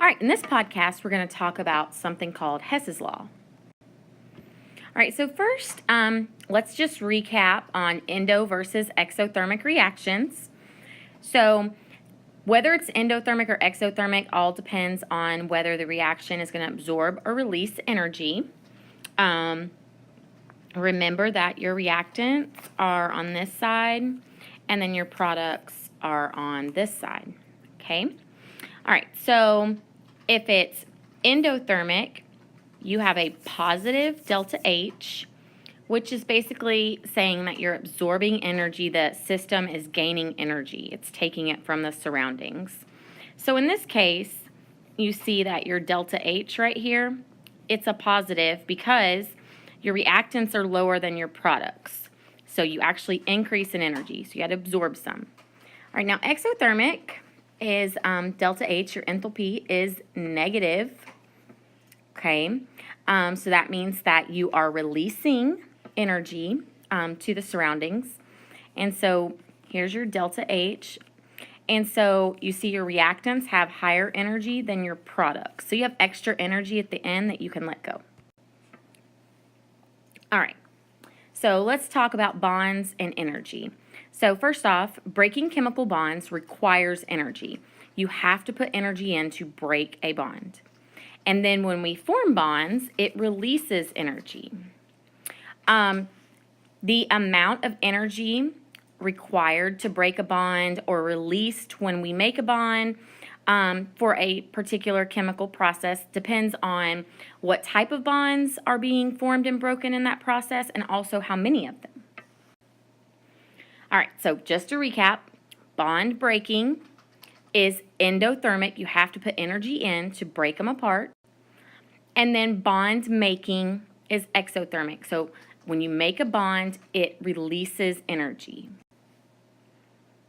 All right, in this podcast, we're going to talk about something called Hess's Law. All right, so first, let's just recap on endo versus exothermic reactions. So whether it's endothermic or exothermic all depends on whether the reaction is going to absorb or release energy. Remember that your reactants are on this side, and then your products are on this side, okay? All right, so if it's endothermic, you have a positive delta H, which is basically saying that you're absorbing energy. The system is gaining energy. It's taking it from the surroundings. So in this case, you see that your delta H right here, it's a positive because your reactants are lower than your products. So you actually increase in energy. So you had to absorb some. All right, now exothermic is delta H, your enthalpy is negative. Okay, so that means that you are releasing energy to the surroundings. And so here's your delta H. And so you see your reactants have higher energy than your products. So you have extra energy at the end that you can let go. All right, so let's talk about bonds and energy. So first off, breaking chemical bonds requires energy. You have to put energy in to break a bond. And then when we form bonds, it releases energy. The amount of energy required to break a bond or released when we make a bond for a particular chemical process depends on what type of bonds are being formed and broken in that process, and also how many of them. All right, so just to recap, bond breaking is endothermic. You have to put energy in to break them apart. And then bond making is exothermic. So when you make a bond, it releases energy.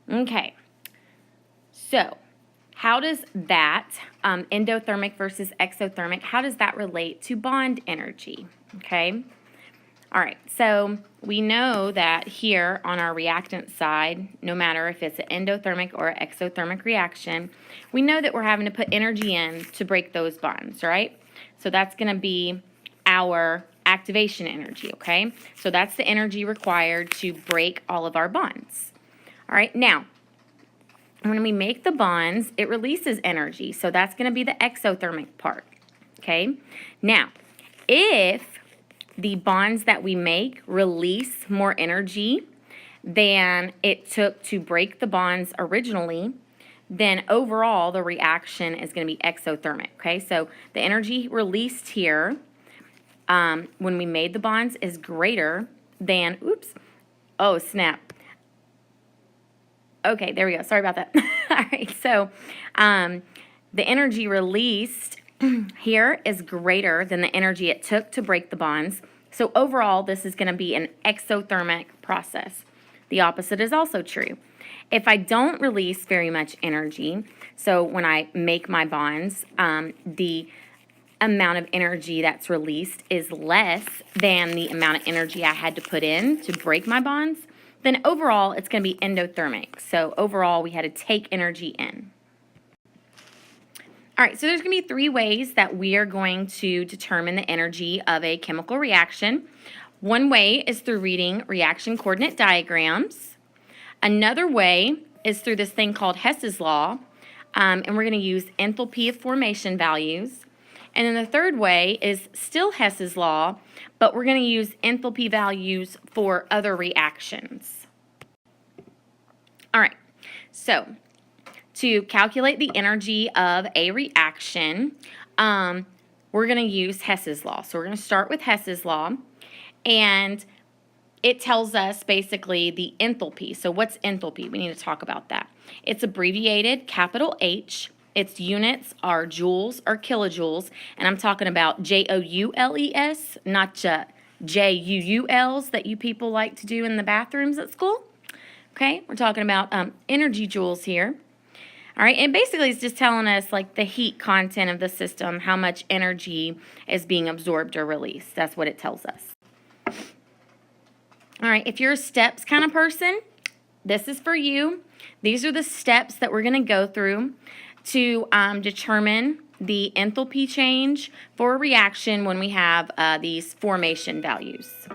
Okay, so how does that, endothermic versus exothermic, how does that relate to bond energy? Okay, all right, so we know that here on our reactant side, no matter if it's an endothermic or an exothermic reaction, we know that we're having to put energy in to break those bonds, right? So that's going to be our activation energy, okay? So that's the energy required to break all of our bonds. All right, now, when we make the bonds, it releases energy. So that's going to be the exothermic part, okay? Now, if the bonds that we make release more energy than it took to break the bonds originally, then overall the reaction is going to be exothermic, okay? So the energy released here when we made the bonds is greater than, oh snap. Okay, there we go. Sorry about that. All right, so the energy released here is greater than the energy it took to break the bonds. So overall, this is going to be an exothermic process. The opposite is also true. If I don't release very much energy, so when I make my bonds, the amount of energy that's released is less than the amount of energy I had to put in to break my bonds, then overall it's going to be endothermic. So overall we had to take energy in. All right, so there's going to be three ways that we are going to determine the energy of a chemical reaction. One way is through reading reaction coordinate diagrams. Another way is through this thing called Hess's Law, and we're going to use enthalpy of formation values. And then the third way is still Hess's Law, but we're going to use enthalpy values for other reactions. All right, so to calculate the energy of a reaction, we're going to use Hess's Law. So we're going to start with Hess's Law, and it tells us basically the enthalpy. So what's enthalpy? We need to talk about that. It's abbreviated capital H. Its units are joules or kilojoules, and I'm talking about Joules, not JUULs that you people like to do in the bathrooms at school. Okay, we're talking about energy joules here. All right, and basically it's just telling us like the heat content of the system, how much energy is being absorbed or released. That's what it tells us. All right, if you're a steps kind of person, this is for you. These are the steps that we're going to go through to determine the enthalpy change for a reaction when we have these formation values.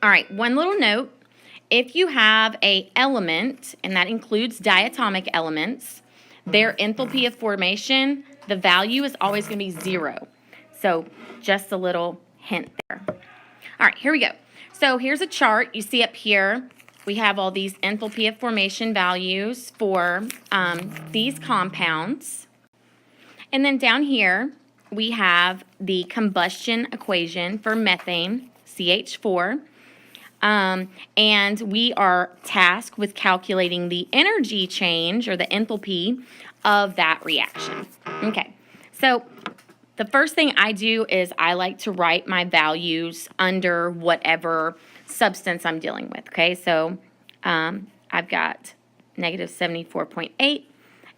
All right, one little note. If you have an element, and that includes diatomic elements, their enthalpy of formation, the value is always going to be 0. So just a little hint there. All right, here we go. So here's a chart. You see up here, we have all these enthalpy of formation values for these compounds. And then down here, we have the combustion equation for methane, CH4. And we are tasked with calculating the energy change or the enthalpy of that reaction. Okay, so the first thing I do is I like to write my values under whatever substance I'm dealing with. Okay, so I've got negative 74.8,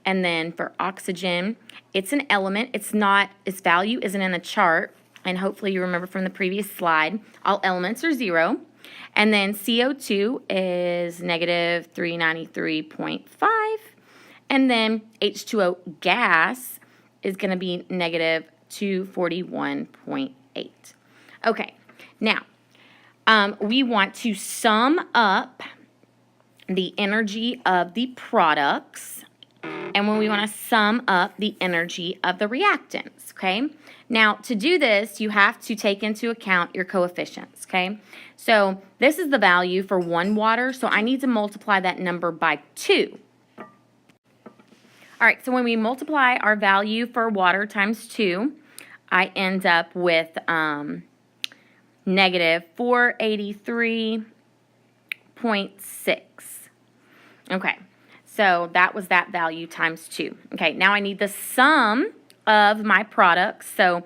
and then for oxygen, it's an element. It's not, its value isn't in the chart, and hopefully you remember from the previous slide, all elements are 0. And then CO2 is negative 393.5. And then H2O gas is going to be negative 241.8. Okay, now we want to sum up the energy of the products, and when we want to sum up the energy of the reactants, okay? Now, to do this, you have to take into account your coefficients, okay? So this is the value for 1 water, so I need to multiply that number by 2. All right, so when we multiply our value for water times 2, I end up with negative 483.6. Okay, so that was that value times 2. Okay, now I need the sum of my products, so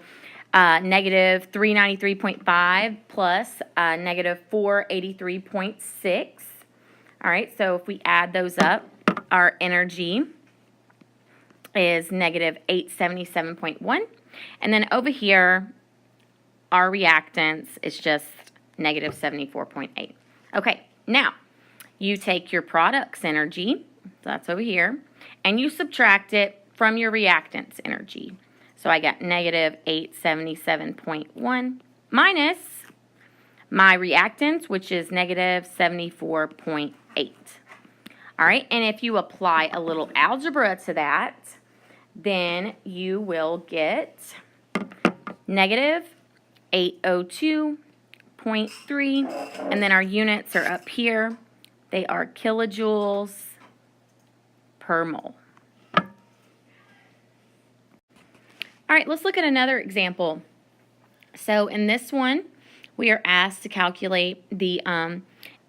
negative 393.5 plus negative 483.6. All right, so if we add those up, our energy is negative 877.1. And then over here, our reactants is just negative 74.8. Okay, now you take your product's energy, so that's over here, and you subtract it from your reactant's energy. So I got negative 877.1 minus my reactants, which is negative 74.8. All right, and if you apply a little algebra to that, then you will get negative 802.3, and then our units are up here. They are kilojoules per mole. All right, let's look at another example. So in this one, we are asked to calculate the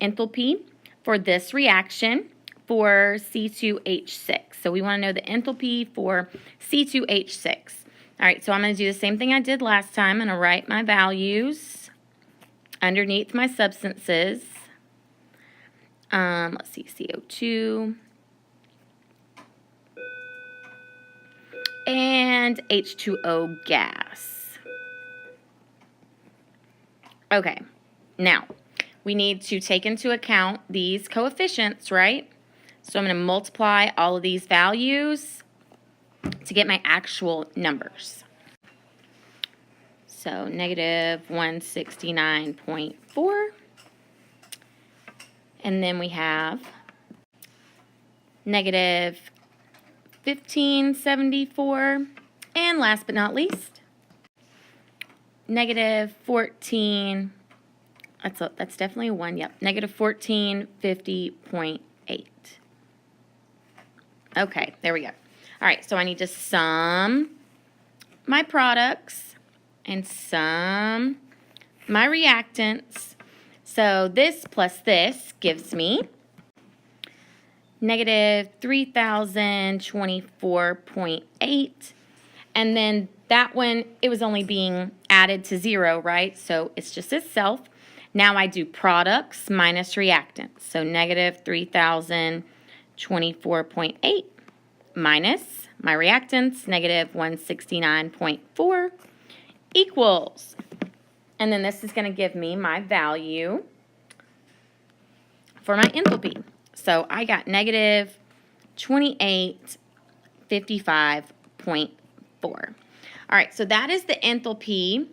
enthalpy for this reaction for C2H6. So we want to know the enthalpy for C2H6. All right, so I'm going to do the same thing I did last time. I'm going to write my values underneath my substances. Let's see, CO2 and H2O gas. Okay, now we need to take into account these coefficients, right? So I'm going to multiply all of these values to get my actual numbers. So negative 169.4. And then we have negative 1574. And last but not least, negative 14. That's definitely a 1. Yep, negative 1450.8. Okay, there we go. All right, so I need to sum my products and sum my reactants. So this plus this gives me negative 3024.8. And then that one, it was only being added to 0, right? So it's just itself. Now I do products minus reactants. So negative 3024.8 minus my reactants, negative 169.4 equals. And then this is going to give me my value for my enthalpy. So I got negative 28 55.4. All right, so that is the enthalpy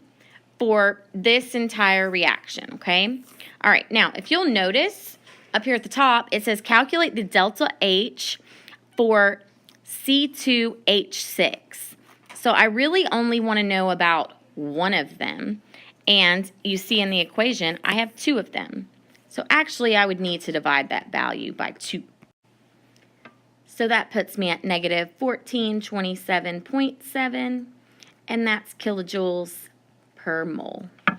for this entire reaction, okay? All right, now if you'll notice up here at the top, it says calculate the delta H for C2H6. So I really only want to know about one of them. And you see in the equation, I have two of them. So actually, I would need to divide that value by 2. So that puts me at negative 1427.7, and that's kilojoules per mole. All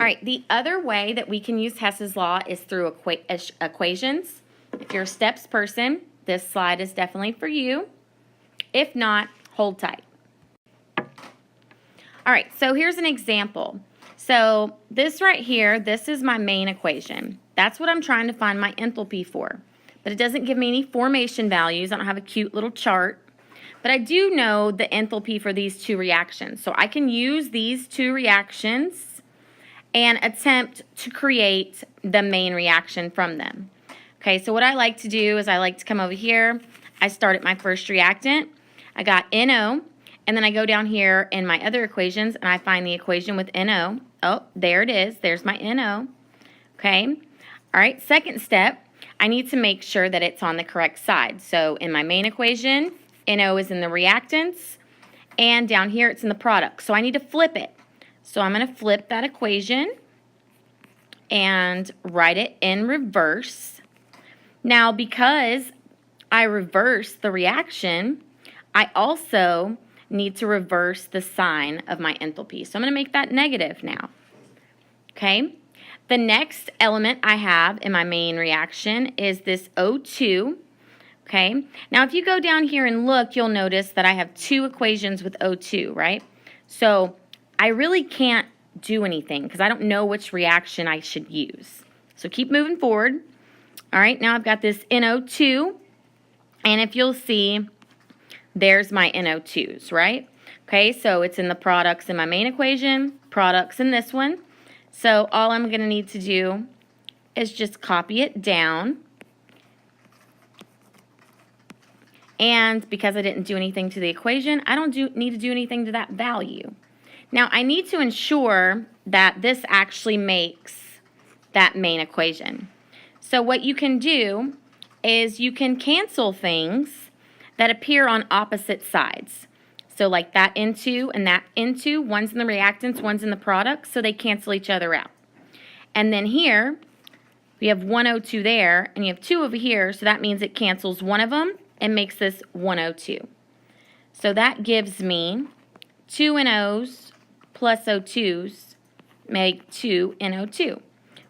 right, the other way that we can use Hess's law is through equations. If you're a steps person, this slide is definitely for you. If not, hold tight. All right, so here's an example. So this right here, this is my main equation. That's what I'm trying to find my enthalpy for. But it doesn't give me any formation values. I don't have a cute little chart. But I do know the enthalpy for these two reactions. So I can use these two reactions and attempt to create the main reaction from them. Okay, so what I like to do is I like to come over here. I start at my first reactant. I got NO. And then I go down here in my other equations and I find the equation with NO. Oh, there it is. There's my NO. Okay. All right. Second step, I need to make sure that it's on the correct side. So in my main equation, NO is in the reactants. And down here, it's in the product. So I need to flip it. So I'm going to flip that equation and write it in reverse. Now, because I reverse the reaction, I also need to reverse the sign of my enthalpy. So I'm going to make that negative now. Okay. The next element I have in my main reaction is this O2. Okay. Now if you go down here and look, you'll notice that I have two equations with O2, right? So I really can't do anything because I don't know which reaction I should use. So keep moving forward. All right. Now I've got this NO2. And if you'll see, there's my NO2s, right? Okay, so it's in the products in my main equation, products in this one. So all I'm going to need to do is just copy it down. And because I didn't do anything to the equation, I don't need to do anything to that value. Now, I need to ensure that this actually makes that main equation. So what you can do is you can cancel things that appear on opposite sides. So like that N2 and that N2, one's in the reactants, one's in the products, so they cancel each other out. And then here, we have one O2 there, and you have two over here, so that means it cancels one of them and makes this one O2. So that gives me two NOs plus O2s make two NO2,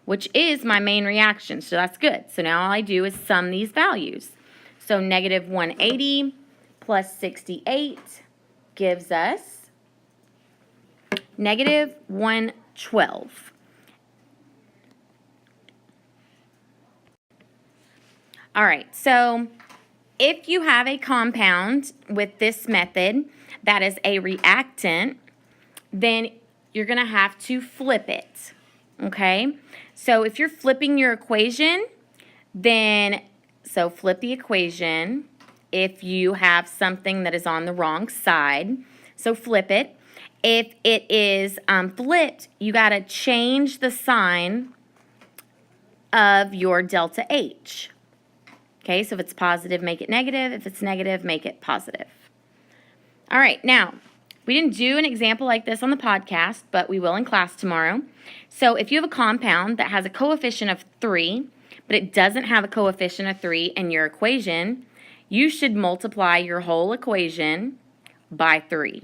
which is my main reaction, so that's good. So now all I do is sum these values. So negative 180 plus 68 gives us negative 112. All right, so if you have a compound with this method that is a reactant, then you're going to have to flip it, okay? So if you're flipping your equation, then so flip the equation if you have something that is on the wrong side. So flip it. If it is flipped, you got to change the sign of your delta H. Okay, so if it's positive, make it negative. If it's negative, make it positive. All right, now, we didn't do an example like this on the podcast, but we will in class tomorrow. So if you have a compound that has a coefficient of 3, but it doesn't have a coefficient of 3 in your equation, you should multiply your whole equation by 3.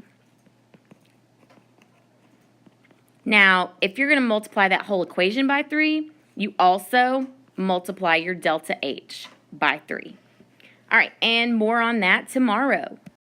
Now, if you're going to multiply that whole equation by 3, you also multiply your delta H by 3. All right, and more on that tomorrow.